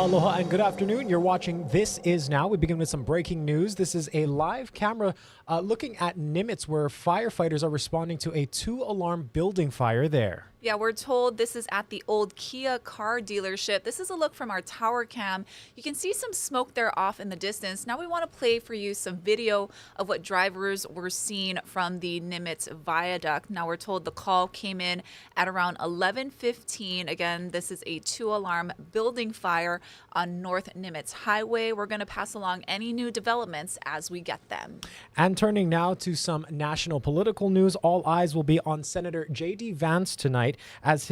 Aloha and good afternoon. You're watching This Is Now. We begin with some breaking news. This is a live camera looking at Nimitz, where firefighters are responding to a 2-alarm building fire there. Yeah, we're told this is at the old Kia car dealership. This is a look from our tower cam. You can see some smoke there off in the distance. Now we want to play for you some video of what drivers were seeing from the Nimitz viaduct. Now we're told the call came in at around 11:15. Again, this is a 2-alarm building fire on North Nimitz Highway. We're going to pass along any new developments as we get them. And turning now to some national political news, all eyes will be on Senator J.D. Vance tonight as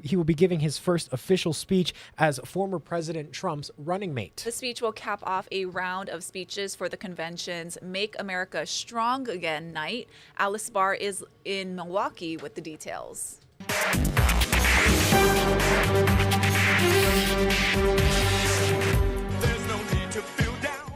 he will be giving his first official speech as former President Trump's running mate. The speech will cap off a round of speeches for the convention's Make America Strong Again night. Alice Barr is in Milwaukee with the details.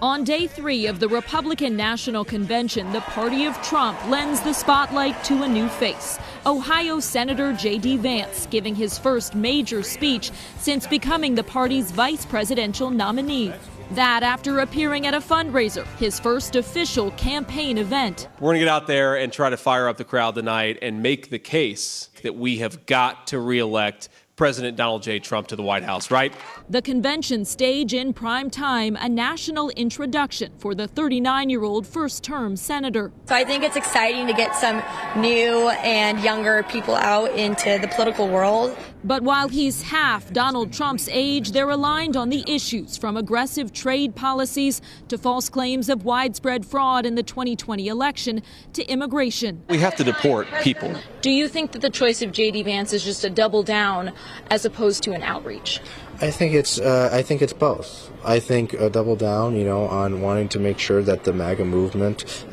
On day 3 of the Republican National Convention, the party of Trump lends the spotlight to a new face. Ohio Senator J.D. Vance giving his first major speech since becoming the party's vice presidential nominee. That after appearing at a fundraiser, his first official campaign event. We're going to get out there and try to fire up the crowd tonight and make the case that we have got to reelect President Donald J. Trump to the White House, right? The convention stage in prime time, a national introduction for the 39-year-old first-term senator. So I think it's exciting to get some new and younger people out into the political world. But while he's half Donald Trump's age, they're aligned on the issues from aggressive trade policies to false claims of widespread fraud in the 2020 election to immigration. We have to deport people. Do you think that the choice of J.D. Vance is just a double down as opposed to an outreach? I think it's both. I think a double down, on wanting to make sure that the MAGA movement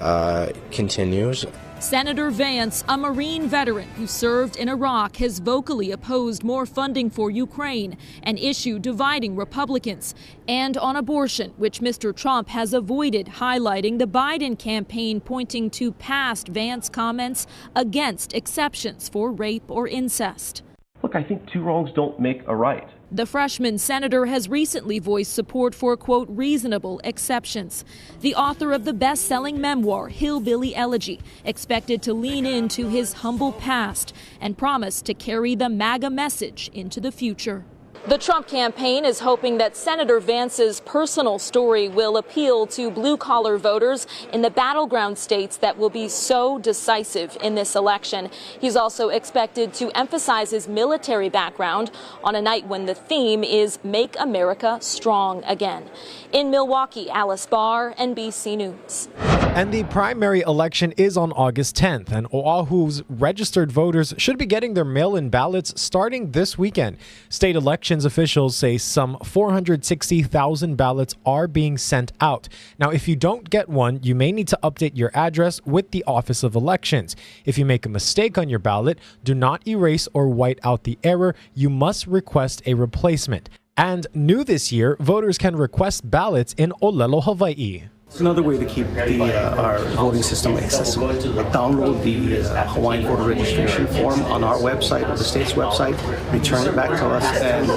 continues. Senator Vance, a Marine veteran who served in Iraq, has vocally opposed more funding for Ukraine, an issue dividing Republicans, and on abortion, which Mr. Trump has avoided highlighting the Biden campaign pointing to past Vance comments against exceptions for rape or incest. Look, I think two wrongs don't make a right. The freshman senator has recently voiced support for, quote, reasonable exceptions. The author of the best-selling memoir, Hillbilly Elegy, expected to lean into his humble past and promise to carry the MAGA message into the future. The Trump campaign is hoping that Senator Vance's personal story will appeal to blue-collar voters in the battleground states that will be so decisive in this election. He's also expected to emphasize his military background on a night when the theme is Make America Strong Again. In Milwaukee, Alice Barr, NBC News. And the primary election is on August 10th, and Oahu's registered voters should be getting their mail-in ballots starting this weekend. State elections officials say some 460,000 ballots are being sent out. Now, if you don't get one, you may need to update your address with the Office of Elections. If you make a mistake on your ballot, do not erase or white out the error. You must request a replacement. And new this year, voters can request ballots in Olelo, Hawaii. It's another way to keep our voting system accessible. Download the Hawaiian voter registration form on our website or the state's website, return it back to us, and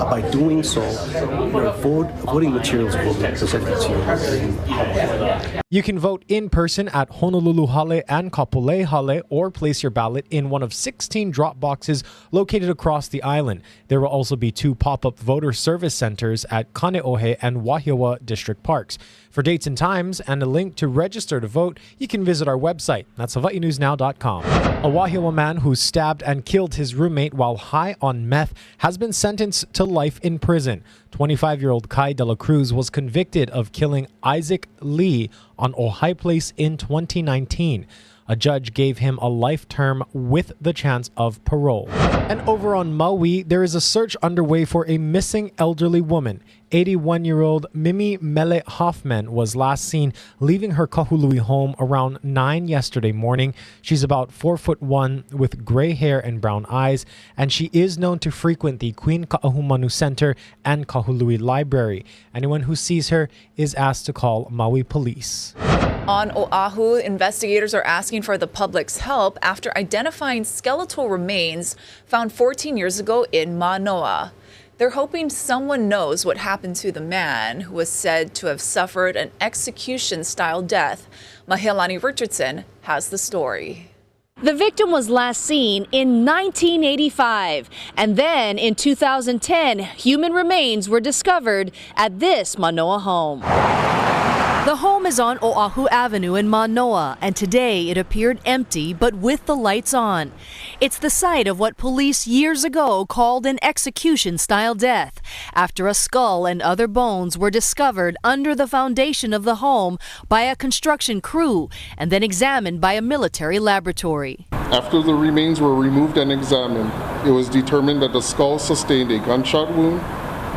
by doing so, your voting materials will be presented to you in Hawaii. You can vote in person at Honolulu Hale and Kapolei Hale or place your ballot in one of 16 drop boxes located across the island. There will also be 2 pop-up voter service centers at Kaneohe and Wahiawa district parks. For dates and times and a link to register to vote, you can visit our website. That's hawaiinewsnow.com. A Wahiawa man who stabbed and killed his roommate while high on meth has been sentenced to life in prison. 25-year-old Kai De La Cruz was convicted of killing Isaac Lee on Ojai Place in 2019. A judge gave him a life term with the chance of parole. And over on Maui, there is a search underway for a missing elderly woman. 81-year-old Mimi Mele Hoffman was last seen leaving her Kahului home around 9 yesterday morning. She's about 4'1" with gray hair and brown eyes, and she is known to frequent the Queen Ka'ahumanu Center and Kahului Library. Anyone who sees her is asked to call Maui Police. On Oahu, investigators are asking for the public's help after identifying skeletal remains found 14 years ago in Manoa. They're hoping someone knows what happened to the man who was said to have suffered an execution-style death. Mahiawa Richardson has the story. The victim was last seen in 1985, and then in 2010, human remains were discovered at this Manoa home. The home is on Oahu Avenue in Manoa, and today it appeared empty but with the lights on. It's the site of what police years ago called an execution-style death, after a skull and other bones were discovered under the foundation of the home by a construction crew and then examined by a military laboratory. After the remains were removed and examined, it was determined that the skull sustained a gunshot wound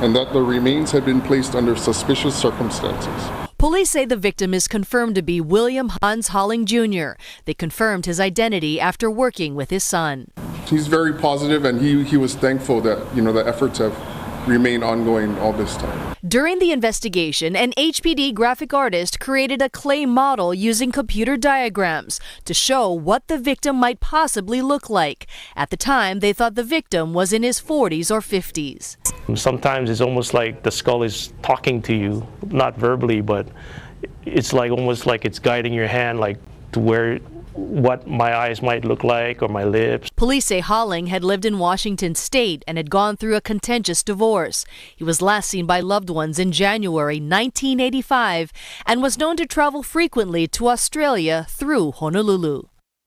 and that the remains had been placed under suspicious circumstances. Police say the victim is confirmed to be William Hans Holling Jr. They confirmed his identity after working with his son. He's very positive, and he was thankful that, the efforts have remained ongoing all this time. During the investigation, an HPD graphic artist created a clay model using computer diagrams to show what the victim might possibly look like. At the time, they thought the victim was in his 40s or 50s. Sometimes it's almost like the skull is talking to you, not verbally, but it's like almost like it's guiding your hand, like to what my eyes might look like or my lips. Police say Holling had lived in Washington State and had gone through a contentious divorce. He was last seen by loved ones in January 1985 and was known to travel frequently to Australia through Honolulu.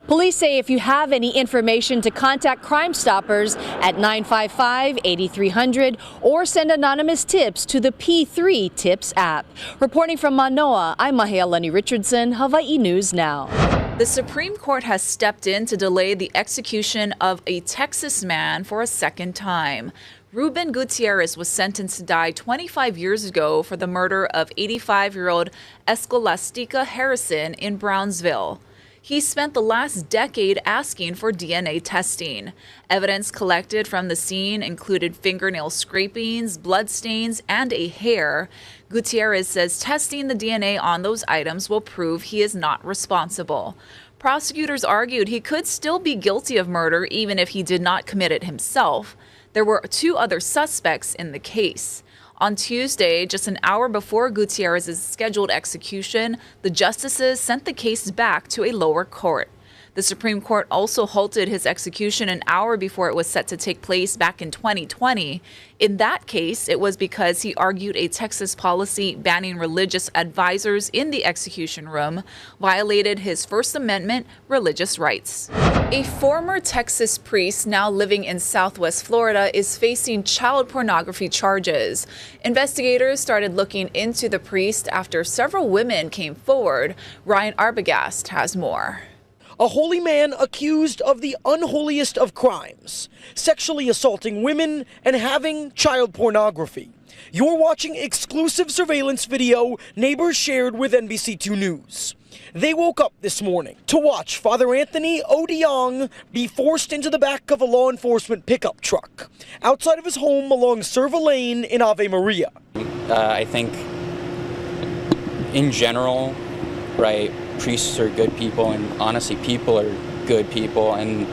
Police say if you have any information to contact Crime Stoppers at 955-8300 or send anonymous tips to the P3 Tips app. Reporting from Manoa, I'm Mahiawa Richardson, Hawaii News Now. The Supreme Court has stepped in to delay the execution of a Texas man for a second time. Ruben Gutierrez was sentenced to die 25 years ago for the murder of 85-year-old Escolastica Harrison in Brownsville. He spent the last decade asking for DNA testing. Evidence collected from the scene included fingernail scrapings, bloodstains, and a hair. Gutierrez says testing the DNA on those items will prove he is not responsible. Prosecutors argued he could still be guilty of murder even if he did not commit it himself. There were 2 other suspects in the case. On Tuesday, just an hour before Gutierrez's scheduled execution, the justices sent the case back to a lower court. The Supreme Court also halted his execution an hour before it was set to take place back in 2020. In that case, it was because he argued a Texas policy banning religious advisors in the execution room violated his First Amendment religious rights. A former Texas priest now living in Southwest Florida is facing child pornography charges. Investigators started looking into the priest after several women came forward. Ryan Arbogast has more. A holy man accused of the unholiest of crimes, sexually assaulting women and having child pornography. You're watching exclusive surveillance video neighbors shared with NBC2 News. They woke up this morning to watch Father Anthony Odiong be forced into the back of a law enforcement pickup truck outside of his home along Serva Lane in Ave Maria. I think in general, right, priests are good people, and honestly, people are good people, and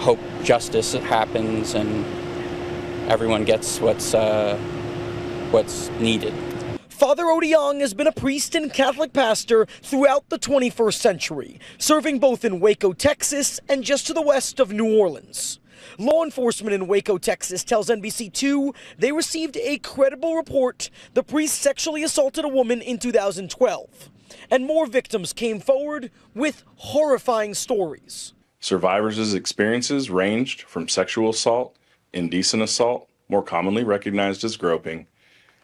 hope justice happens and everyone gets what's needed. Father Odiong has been a priest and Catholic pastor throughout the 21st century, serving both in Waco, Texas, and just to the west of New Orleans. Law enforcement in Waco, Texas tells NBC2 they received a credible report the priest sexually assaulted a woman in 2012. And more victims came forward with horrifying stories. Survivors' experiences ranged from sexual assault, indecent assault, more commonly recognized as groping,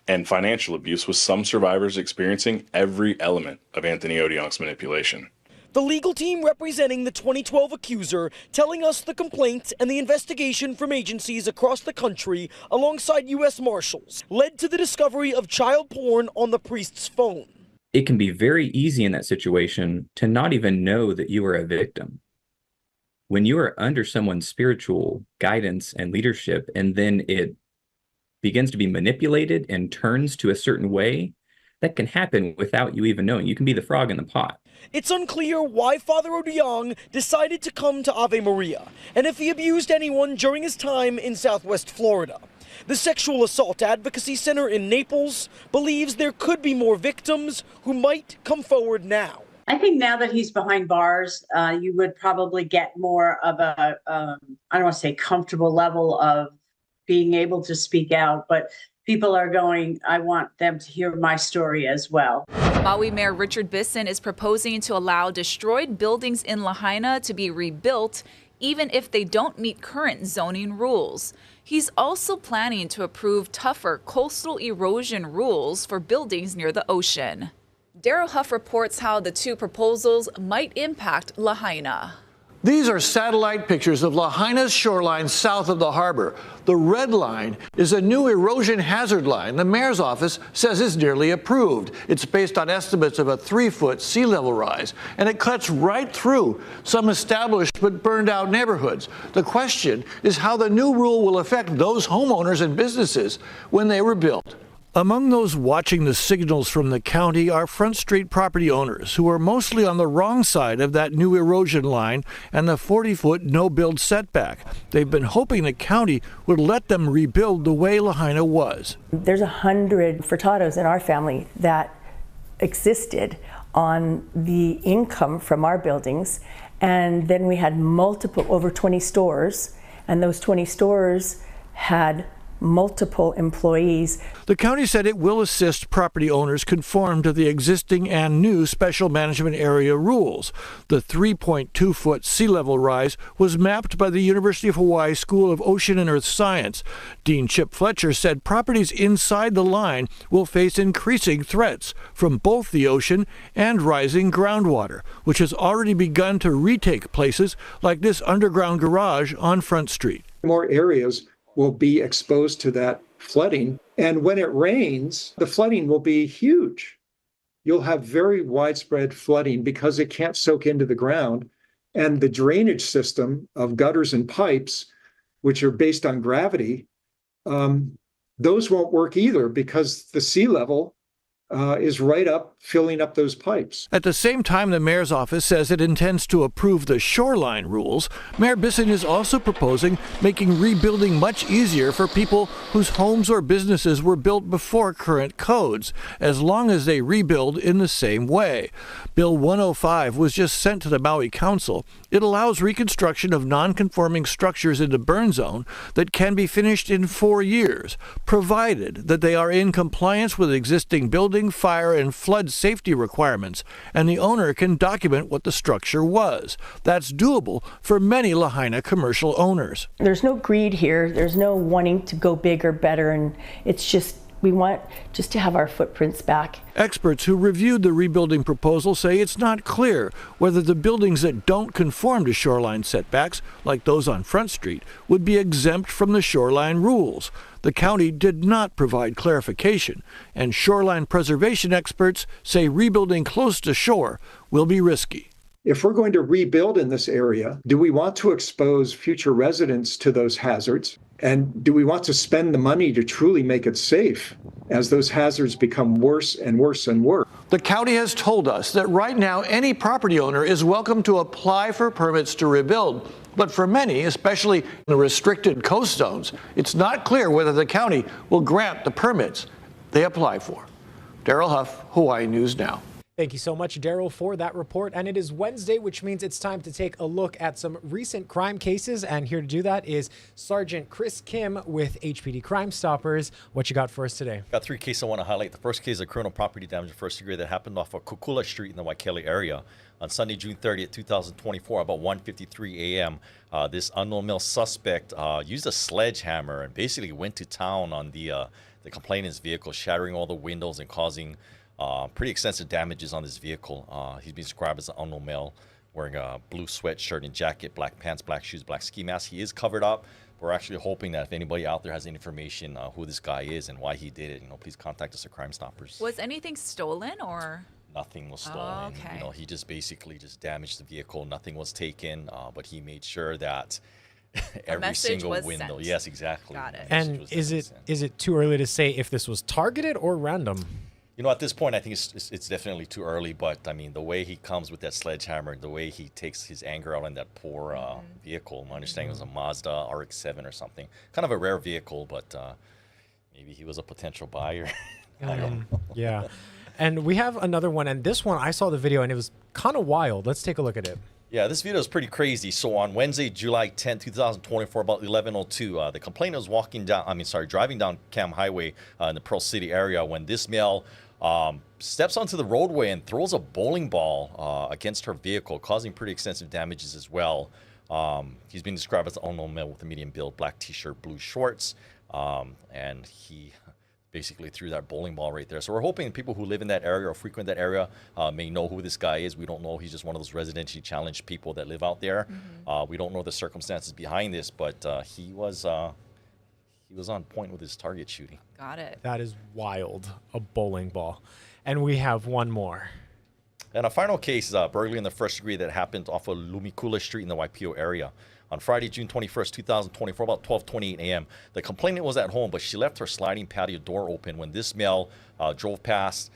and financial abuse, with some survivors experiencing every element of Anthony Odiong's manipulation. The legal team representing the 2012 accuser telling us the complaint and the investigation from agencies across the country alongside U.S. Marshals led to the discovery of child porn on the priest's phone. It can be very easy in that situation to not even know that you are a victim. When you are under someone's spiritual guidance and leadership, and then it begins to be manipulated and turns to a certain way, that can happen without you even knowing. You can be the frog in the pot. It's unclear why Father Odiong decided to come to Ave Maria and if he abused anyone during his time in Southwest Florida. The Sexual Assault Advocacy Center in Naples believes there could be more victims who might come forward now. I think now that he's behind bars, you would probably get more of a, I don't want to say comfortable level of being able to speak out, but people are going, I want them to hear my story as well. Maui Mayor Richard Bisson is proposing to allow destroyed buildings in Lahaina to be rebuilt, even if they don't meet current zoning rules. He's also planning to approve tougher coastal erosion rules for buildings near the ocean. Daryl Huff reports how the two proposals might impact Lahaina. These are satellite pictures of Lahaina's shoreline south of the harbor. The red line is a new erosion hazard line the mayor's office says is nearly approved. It's based on estimates of a 3-foot sea level rise, and it cuts right through some established but burned out neighborhoods. The question is how the new rule will affect those homeowners and businesses when they were built. Among those watching the signals from the county are Front Street property owners who are mostly on the wrong side of that new erosion line and the 40-foot no-build setback. They've been hoping the county would let them rebuild the way Lahaina was. There's 100 furtados in our family that existed on the income from our buildings, and then we had over 20 stores, and those 20 stores had multiple employees. The county said it will assist property owners conform to the existing and new special management area rules. The 3.2-foot sea level rise was mapped by the University of Hawaii School of Ocean and Earth Science. Dean Chip Fletcher said properties inside the line will face increasing threats from both the ocean and rising groundwater, which has already begun to retake places like this underground garage on Front Street. More areas will be exposed to that flooding. And when it rains, the flooding will be huge. You'll have very widespread flooding because it can't soak into the ground. And the drainage system of gutters and pipes, which are based on gravity, those won't work either because the sea level is right up, filling up those pipes. At the same time, the mayor's office says it intends to approve the shoreline rules. Mayor Bisson is also proposing making rebuilding much easier for people whose homes or businesses were built before current codes, as long as they rebuild in the same way. Bill 105 was just sent to the Maui Council. It allows reconstruction of non-conforming structures in the burn zone that can be finished in 4 years, provided that they are in compliance with existing building, fire, and flood safety requirements, and the owner can document what the structure was. That's doable for many Lahaina commercial owners. There's no greed here. There's no wanting to go bigger, better, and it's just we want just to have our footprints back. Experts who reviewed the rebuilding proposal say it's not clear whether the buildings that don't conform to shoreline setbacks, like those on Front Street, would be exempt from the shoreline rules. The county did not provide clarification, and shoreline preservation experts say rebuilding close to shore will be risky. If we're going to rebuild in this area, do we want to expose future residents to those hazards? And do we want to spend the money to truly make it safe as those hazards become worse and worse and worse? The county has told us that right now any property owner is welcome to apply for permits to rebuild. But for many, especially in the restricted coast zones, it's not clear whether the county will grant the permits they apply for. Daryl Huff, Hawaii News Now. Thank you so much, Daryl, for that report. And it is Wednesday, which means it's time to take a look at some recent crime cases. And here to do that is Sergeant Chris Kim with HPD Crime Stoppers. What you got for us today? Got 3 cases I want to highlight. The first case is a criminal property damage of first degree that happened off of Kukula Street in the Waikele area on Sunday, June 30th, 2024, about 1:53 a.m. This unknown male suspect used a sledgehammer and basically went to town on the complainant's vehicle, shattering all the windows and causing pretty extensive damages on this vehicle. He's been described as an unknown male wearing a blue sweatshirt and jacket, black pants, black shoes, black ski mask. He is covered up. We're actually hoping that if anybody out there has any information who this guy is and why he did it, please contact us at Crime Stoppers. Was anything stolen or? Nothing was stolen. Oh, okay. He just basically damaged the vehicle. Nothing was taken, but he made sure that every single window. Sent. Yes, exactly. Got it. And is it too early to say if this was targeted or random? You know, at this point, I think it's definitely too early. But I mean, the way he comes with that sledgehammer, the way he takes his anger out on that poor vehicle. My understanding was a Mazda RX-7 or something. Kind of a rare vehicle, but maybe he was a potential buyer. I don't know. Yeah. And we have another one, and this one, I saw the video, and it was kind of wild. Let's take a look at it. Yeah, this video is pretty crazy. So on Wednesday, July 10, 2024, about 11:02, the complainant was driving down Cam Highway in the Pearl City area when this male steps onto the roadway and throws a bowling ball against her vehicle, causing pretty extensive damages as well. He's being described as an unknown male with a medium build, black t-shirt, blue shorts, and he basically threw that bowling ball right there. So we're hoping people who live in that area or frequent that area may know who this guy is. We don't know. He's just one of those residentially challenged people that live out there. We don't know the circumstances behind this, but he was on point with his target shooting. Got it. That is wild. A bowling ball. And we have one more. And a final case is burglary in the first degree that happened off of Lumikula Street in the Waipio area. On Friday, June 21st, 2024, about 12:28 a.m., the complainant was at home, but she left her sliding patio door open when this male drove past,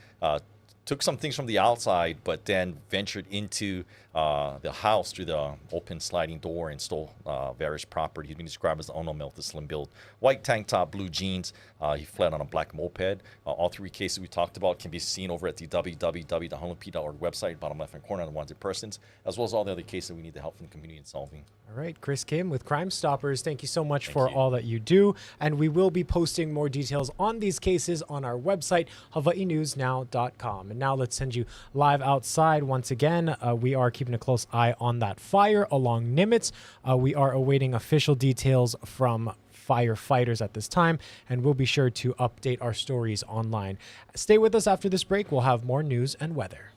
took some things from the outside, but then ventured into the house through the open sliding door and stole various property. He's been described as an unknown male with a slim build, white tank top, blue jeans. He fled on a black moped. All three cases we talked about can be seen over at the www.honolulu.org website, bottom left-hand corner on the wanted persons, as well as all the other cases we need the help from the community in solving. All right, Chris Kim with Crime Stoppers, thank you so much for all that you do. And we will be posting more details on these cases on our website, hawaiinewsnow.com. And now let's send you live outside once again. We are keeping a close eye on that fire along Nimitz. We are awaiting official details from firefighters at this time, and we'll be sure to update our stories online. Stay with us after this break. We'll have more news and weather.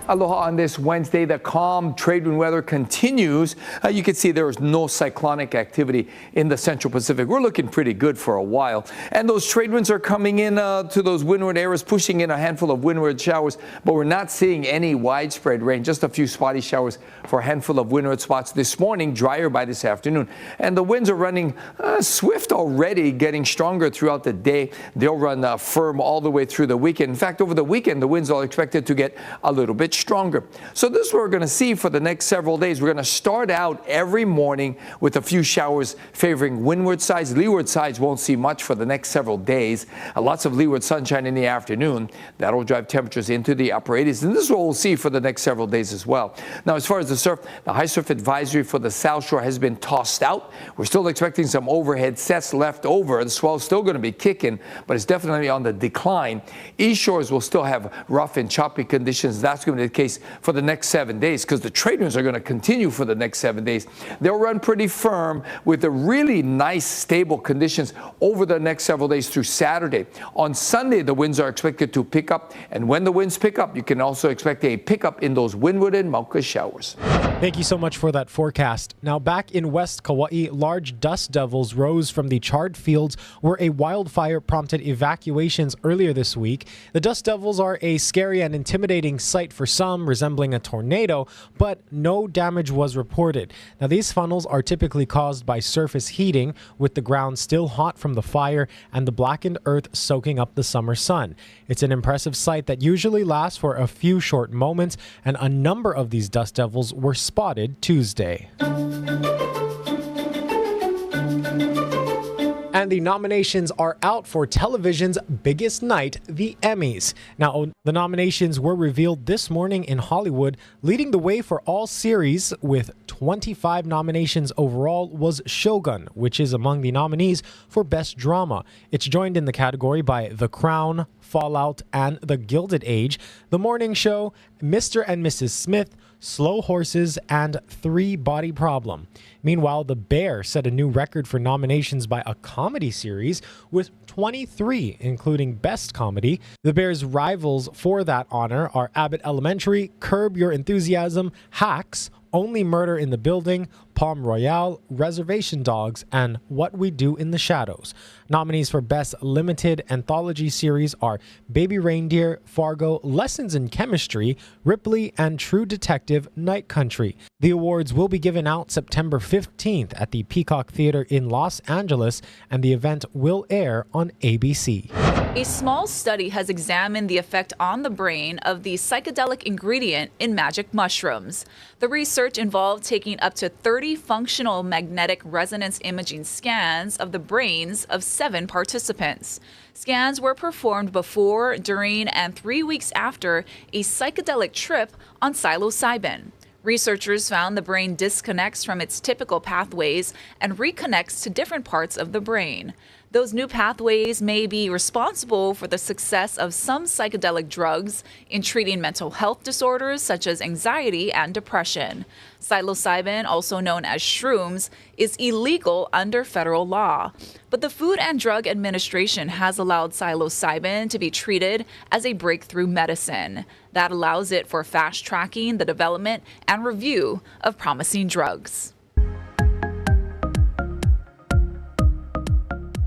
Aloha on this Wednesday. The calm trade wind weather continues. You can see there is no cyclonic activity in the Central Pacific. We're looking pretty good for a while. And those trade winds are coming in to those windward areas, pushing in a handful of windward showers, but we're not seeing any widespread rain, just a few spotty showers for a handful of windward spots this morning, drier by this afternoon. And the winds are running swift already, getting stronger throughout the day. They'll run firm all the way through the weekend. In fact, over the weekend, the winds are expected to get a little bit get stronger. So this is what we're going to see for the next several days. We're going to start out every morning with a few showers favoring windward sides. Leeward sides won't see much for the next several days. Lots of leeward sunshine in the afternoon. That'll drive temperatures into the upper 80s. And this is what we'll see for the next several days as well. Now, as far as the surf, the high surf advisory for the South Shore has been tossed out. We're still expecting some overhead sets left over. The swell's still going to be kicking, but it's definitely on the decline. East shores will still have rough and choppy conditions. That's going to be the case for the next 7 days because the trade winds are going to continue for the next 7 days. They'll run pretty firm with the really nice stable conditions over the next several days through Saturday. On Sunday, the winds are expected to pick up, and when the winds pick up, you can also expect a pickup in those windward and Mauka showers. Thank you so much for that forecast. Now, back in West Kauai, large dust devils rose from the charred fields where a wildfire prompted evacuations earlier this week. The dust devils are a scary and intimidating sight for some, resembling a tornado, but no damage was reported. Now, these funnels are typically caused by surface heating, with the ground still hot from the fire and the blackened earth soaking up the summer sun. It's an impressive sight that usually lasts for a few short moments, and a number of these dust devils were spotted Tuesday. And the nominations are out for television's biggest night, the Emmys. Now, the nominations were revealed this morning in Hollywood. Leading the way for all series with 25 nominations overall was Shogun, which is among the nominees for Best Drama. It's joined in the category by The Crown, Fallout, and The Gilded Age, The Morning Show, Mr. and Mrs. Smith, Slow Horses, and Three Body Problem. Meanwhile, The Bear set a new record for nominations by a comedy series with 23, including Best Comedy. The Bear's rivals for that honor are Abbott Elementary, Curb Your Enthusiasm, Hacks, Only Murder in the Building, Palm Royale, Reservation Dogs, and What We Do in the Shadows. Nominees for Best Limited Anthology Series are Baby Reindeer, Fargo, Lessons in Chemistry, Ripley, and True Detective Night Country. The awards will be given out September 15th at the Peacock Theater in Los Angeles, and the event will air on ABC. A small study has examined the effect on the brain of the psychedelic ingredient in magic mushrooms. The research involved taking up to 30 functional magnetic resonance imaging scans of the brains of 7 participants. Scans were performed before, during, and 3 weeks after a psychedelic trip on psilocybin. Researchers found the brain disconnects from its typical pathways and reconnects to different parts of the brain. Those new pathways may be responsible for the success of some psychedelic drugs in treating mental health disorders such as anxiety and depression. Psilocybin, also known as shrooms, is illegal under federal law. But the Food and Drug Administration has allowed psilocybin to be treated as a breakthrough medicine. That allows it for fast-tracking the development and review of promising drugs.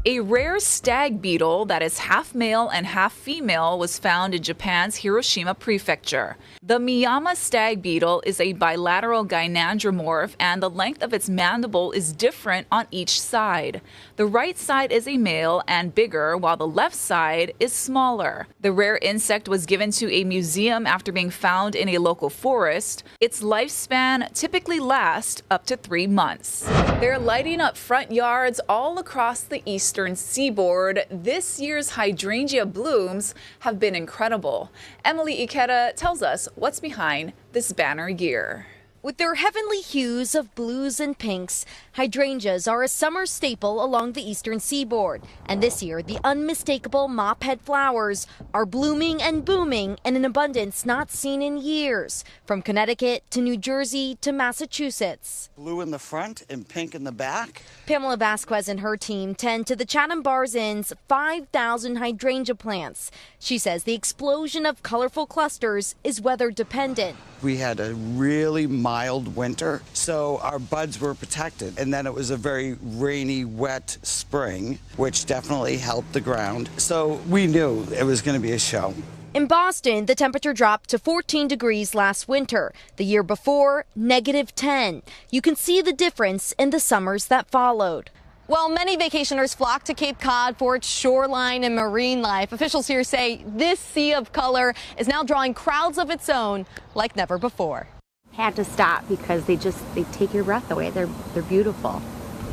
A rare stag beetle that is half male and half female was found in Japan's Hiroshima prefecture. The Miyama stag beetle is a bilateral gynandromorph, and the length of its mandible is different on each side. The right side is a male and bigger, while the left side is smaller. The rare insect was given to a museum after being found in a local forest. Its lifespan typically lasts up to 3 months. They're lighting up front yards all across the eastern seaboard. This year's hydrangea blooms have been incredible. Emily Ikeda tells us what's behind this banner year. With their heavenly hues of blues and pinks, hydrangeas are a summer staple along the eastern seaboard. And this year, the unmistakable mophead flowers are blooming and booming in an abundance not seen in years, from Connecticut to New Jersey to Massachusetts. Blue in the front and pink in the back. Pamela Vasquez and her team tend to the Chatham Bars Inn's 5,000 hydrangea plants. She says the explosion of colorful clusters is weather dependent. We had a really mild winter, so our buds were protected. And then it was a very rainy, wet spring, which definitely helped the ground. So we knew it was going to be a show. In Boston, the temperature dropped to 14 degrees last winter. The year before, -10. You can see the difference in the summers that followed. Well, many vacationers flock to Cape Cod for its shoreline and marine life. Officials here say this sea of color is now drawing crowds of its own like never before. Had to stop because they take your breath away. They're beautiful.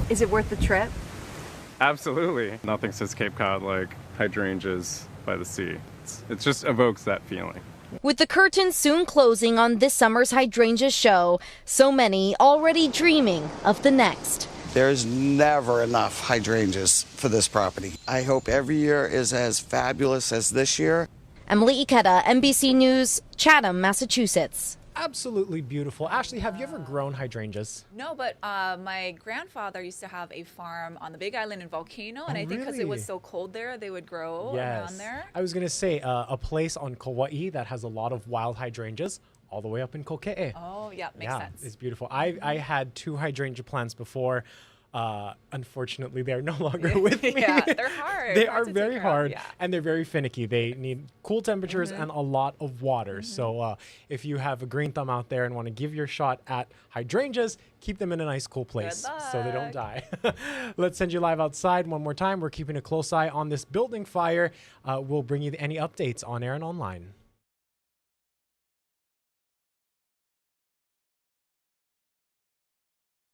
Is it worth the trip? Absolutely. Nothing says Cape Cod like hydrangeas by the sea. It just evokes that feeling. With the curtain soon closing on this summer's hydrangea show, so many already dreaming of the next. There's never enough hydrangeas for this property. I hope every year is as fabulous as this year. Emily Ikeda, NBC News, Chatham, Massachusetts. Absolutely beautiful. Ashley, have you ever grown hydrangeas? No, but my grandfather used to have a farm on the Big Island in Volcano, and I think because it was so cold there, they would grow around there. I was going to say a place on Kauai that has a lot of wild hydrangeas all the way up in Kokee. Oh, yeah, makes sense. It's beautiful. I had 2 hydrangea plants before. Unfortunately, they're no longer with me. Yeah, they're hard. They are very hard, yeah. and they're very finicky. They need cool temperatures and a lot of water. So if you have a green thumb out there and want to give your shot at hydrangeas, keep them in a nice cool place so they don't die. Let's send you live outside one more time. We're keeping a close eye on this building fire. We'll bring you any updates on air and online.